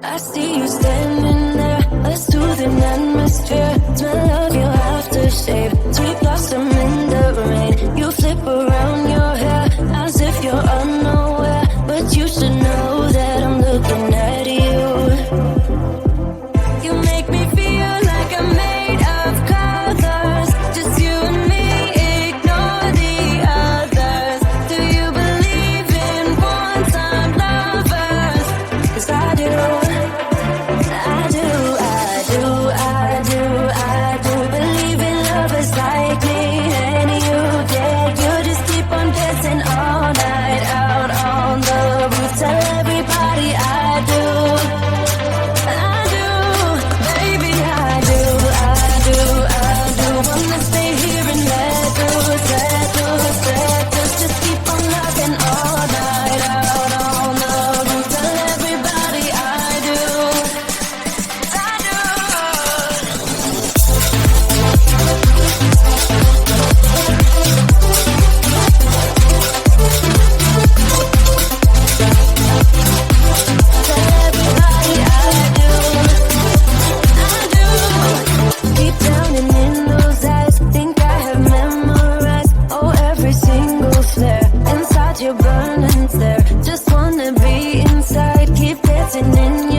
I see you standing there, a soothing atmosphere. Smell of your aftershave, sweet blossom in the rain. You flip around your hair as if you're unaware, but you should know that I'm looking at you. You make me feel like I'm made of colors, just you and me, ignore the others. Do you believe in one-time lovers? 'Cause I do. Believe in lovers like me, and you did. You just keep on dancing all night out on the roof. Tell everybody I do, baby, I do. Wanna stay here and let loose. Just keep on loving all night out on the roof. Tell everybody I do. Deep down and in those eyes, think I have memorized, every single flare. Inside you're burning there, just wanna be inside. Keep dancing in